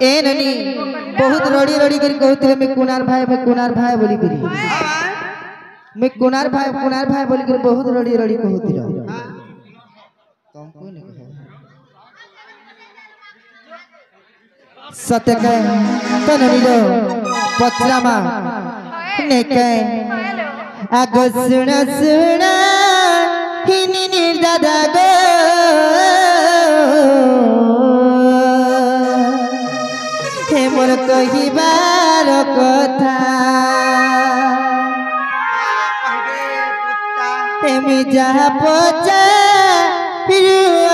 ए ननी बहुत रड़ी रड़ी कर कहते मैं कुनार भाई बोली करी मैं कुनार भाई बोली कर बहुत रड़ी रड़ी कहती तुमको नहीं सत्य कह तो ननी लो पत्रमा ने कह आगो सुना सुना हिनी निर्दादा गो हे मोर कहिबार कथा हेमी जहाँ पचा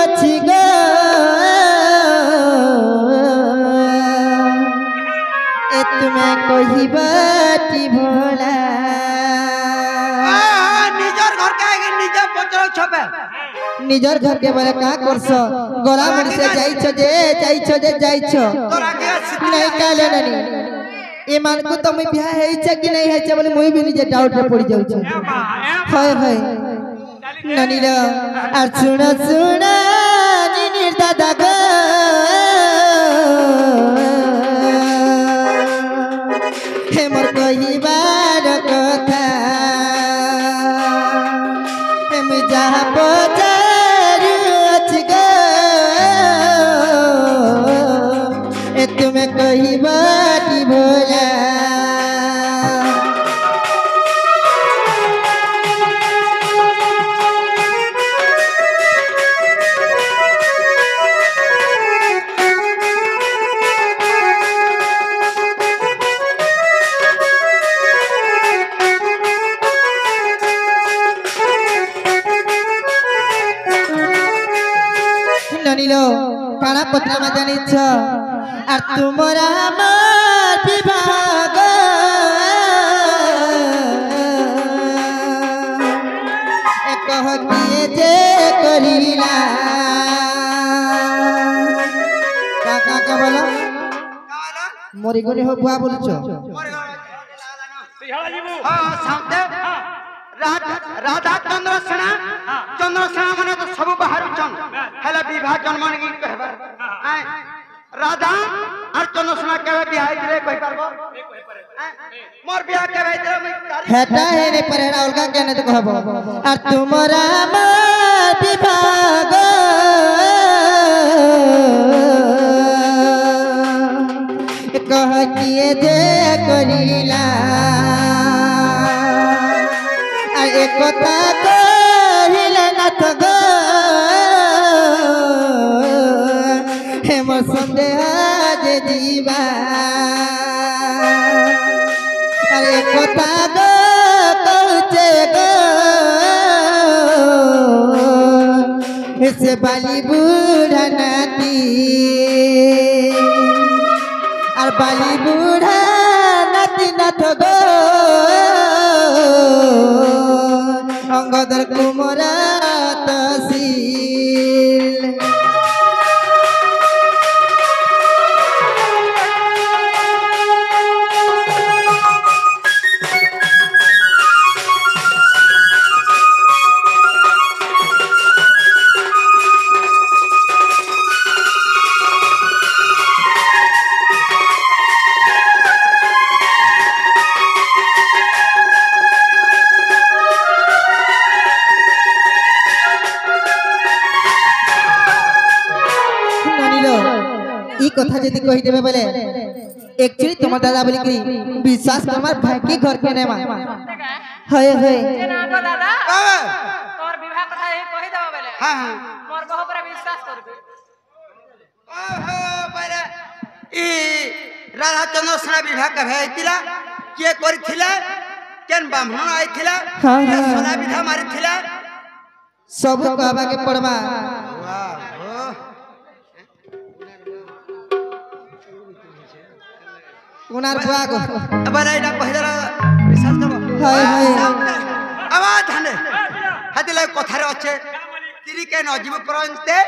अच्छी गो ए तुम्हें कहिबाटी भोला निजर घर के बारे का करस गोला मन से जाइछो नहीं काले ननी ईमान को तो मैं बियाह है छ कि नहीं है छ बोले मुई भी निजे डाउट रे पड़ी जाउ छ हाय हाय ननी रे আর सुना सुना निनिर दादा गो हे मोर कहिबार कथा हम जहाँ तुम्हें कही बाटी भोला ननीलो काना पत्रा में जानी छ আর তোমার আমার বিভাগ কহ কিয়ে যে করিলা কাকা কা বলো মরি গনি হো বুয়া বলছো राधा चंद्रसेना माने तो सब बाहर चन हेला विवाह जन्म नहीं कहबा राधा और चंद्रसेना के बियाह रे कहि परबो मोर बियाह के भाई रे मैं हेटा है ने परेड़ा उलका केने तो कहबो और तुमरा मां विभाग कह किए जे करिला आ एक कथा कहिला न तो गो हे मोर संदेह जे जीवा अरे कथा गो कहचे गो से बाली बूढ़ा नाती और बाली बूढ़ा नाती नाथ गो अंगदर कुमरा तहसील कथा जदी कहि देबे बोले एक्चुअली तुम दादा बोली कि विश्वास तुम्हार भाई के घर के नेमा हाय हाय ना गो दादा तोर विवाह कथा ही कहि देबे बोले हां हां मोर बहु पर विश्वास करबे ओहो परे ई राधा चंद्रसेना विवाह के भइतिला के करिथिला केन ब्राह्मण आइथिला हां हां सोना विधा मारिथिला सब कहबा के पड़बा वाह कुनार बुआ गो अब राइडा पहिला रिसर्च करबो हाय हाय आवाज हने हातिला कथारे अच्छे तिरी के नजीब परंते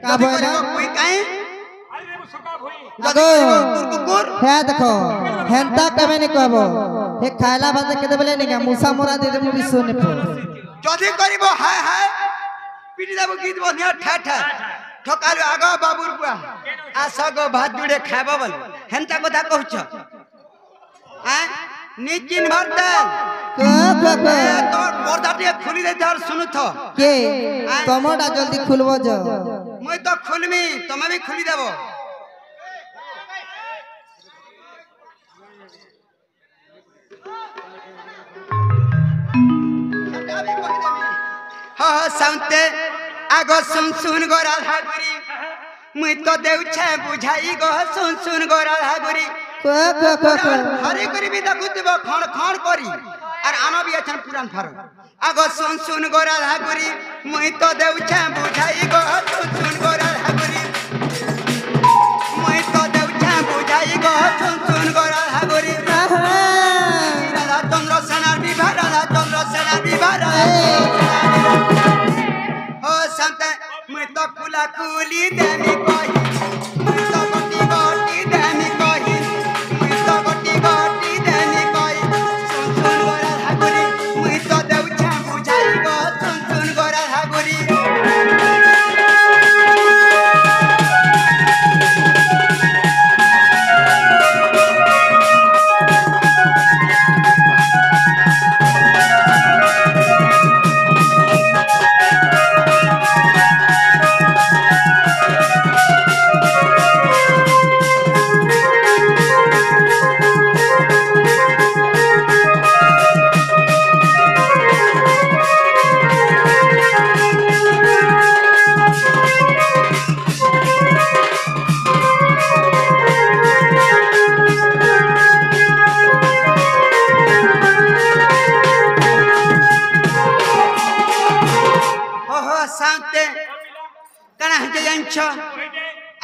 का बोला कोई काई अगो कुकुर है देखो हेंता कमे नहीं कहबो हे खायला बात के देबले नहीं का मूसा मोरा दे दे मुड़ी सोने पर जदी करिबो हाय हाय पिटी देबो गीत बनिया ठा ठा ঠকালু আগ বাবুর বুয়া আস গো ভাত জুড়ে খাইব বল হেনতা কথা কହୁଛ নিচিন ভরতে তোর পর্দাটিয়ে খুলি দে ধর শুনুথ কে তমটা জলদি খুলবো যা মুই তো খুলমি তুমি भी খুলি দেব हाँ साउंते आगो सुन सुन गो राधा गुरी मुई तो देउछे बुझाई गो सुन सुन गो राधा गुरी हरे करी भी देखु देबो खण खण करी और आनो भी अछन पुरान फारो आगो सुन सुन गो राधा गुरी मुई तो देउछे बुझाई गो सुन सुन गो राधा गुरी मुई तो देउछे बुझाई गो सुन सुन गो राधा गुरी राधा चंद्र सेनार विवाह राधा चंद्र सेनार विवाह ओ संत मुई तो कुला कुली देमी कही मुई तो गोटी गोटी देमी कही मुई तो गोटी गोटी देमी कही सुन सुन गो राधा गुरी मुई तो देउछे बुझाई गो सुन सुन गो राधा गुरी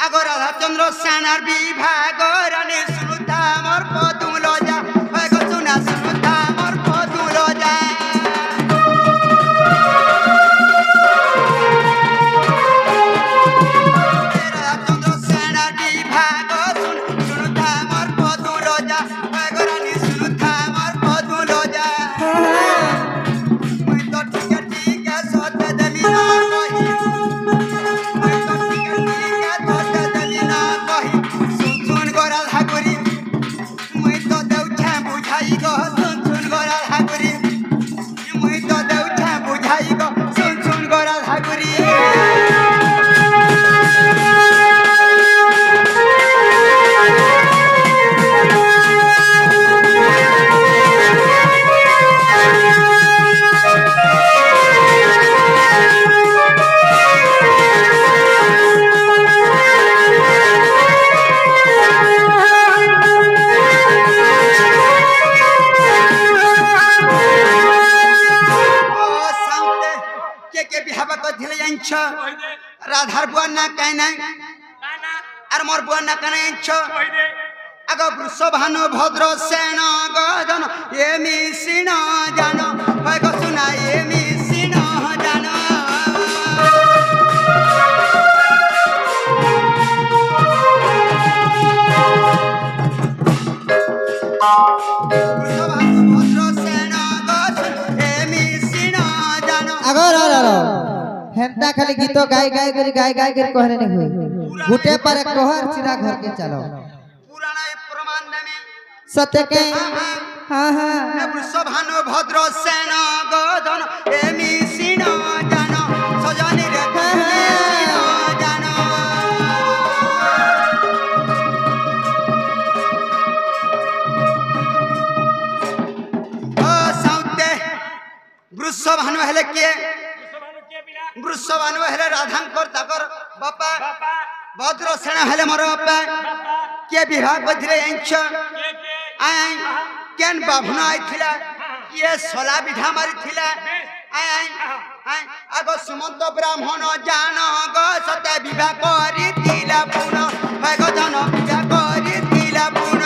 आगो राधा चंद्र सेनार विभाग रानी सुनुता मोर पदुल जा गो सुना सुनुता मोर पदुल जा राधा चंद्र सेनार विभाग सुनुता मोर पदुल जा गो रानी सुनुता मोर पदुल जा मुई तो ठीक सत देमी ना कही राधार बुआ ना कहना और मोर बुआ ना कहना आगो वृषभानु भद्र सेन गजन ये मिसिन जान गो सुना ये मिसिन जान वृषभानु भद्र सेन गजन ये मिसिन जान अगर हेंता खाली गीतो गाय गाय करी कहने नहीं हुई गुटे पर एक कहर सीधा घर के चलो पुराना प्रमाण में सत्य के हाँ हाँ वृषभानु भद्र सेन गजन एमी सिन जान सजनी रे जान ओ साउते वृषभानु हेले के वृषभानु हेले राधांकर ताकर बापा भद्र सेन हेले मोर बापा के विवाह करथिले एंछ आय केन बाभना आइथिला ये सला विधा मारिथिला आय आय आय आगो सुमंत ब्राह्मण जान गो सते विवाह करिथिला पुन भाई गो धन विवाह करिथिला पुन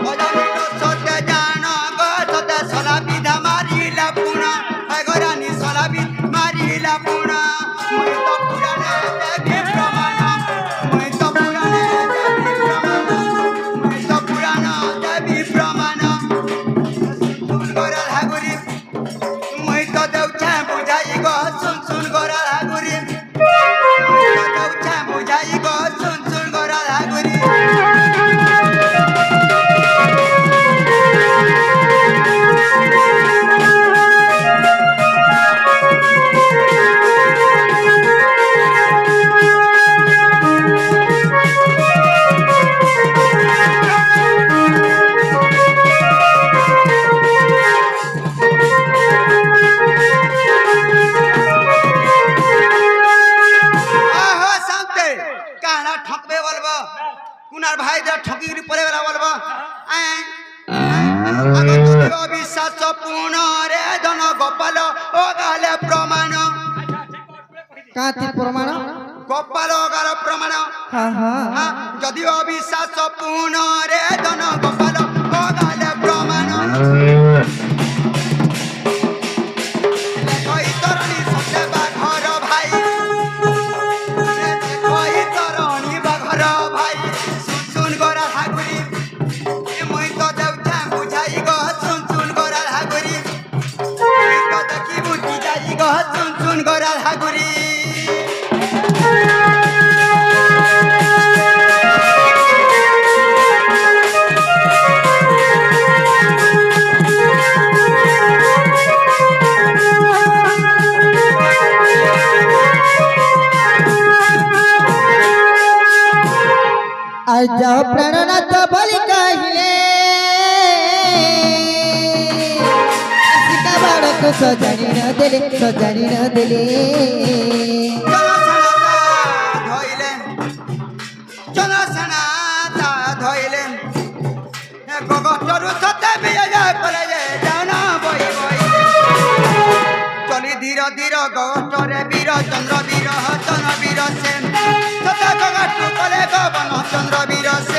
ओजमिनो सते जान गो सते सला विधा मारिला पुन भाई गो रानी सला विधा मारिला पुन मुई तो पुराने देवी प्रमाण मुई तो पुराने देवी प्रमाण मुई तो पुराना देवी प्रमाण सुन गो राधा गुरी मुई तो देउछे बुझाई गो सुन सुन गो राधा गुरी কুনার ভাই দে ঠকি গরি পরে বেলা বলবো আগত অবিশ্বাস পূর্ণ রে ধন গোপাল ও গালে প্রমাণ কাতি প্রমাণ গোপাল গার প্রমাণ হ্যাঁ হ্যাঁ যদি অবিশ্বাস পূর্ণ রে ধন গোপাল ও গালে প্রমাণ কই তরণী সতে বাঘর ভাই কই তরণী বাঘর ভাই শুন গরা হাগুরি মই তো দেউছা বুঝাই গো শুন গরা হাগুরি মই তো দেখি বুঝি যাই গো শুন গরা হাগুরি আর যাও প্রাণনাথ বলি কহিলে আসিকা বাড়ক সজানি ন দেলে ধইলেন গগটরু সতে বিয়ে করে জানা বই বই চলি ধীর ধীর গগটরে বীর চন্দ্র বীর সেন সতে গগটু করে গগন চন্দ্র বীর সেন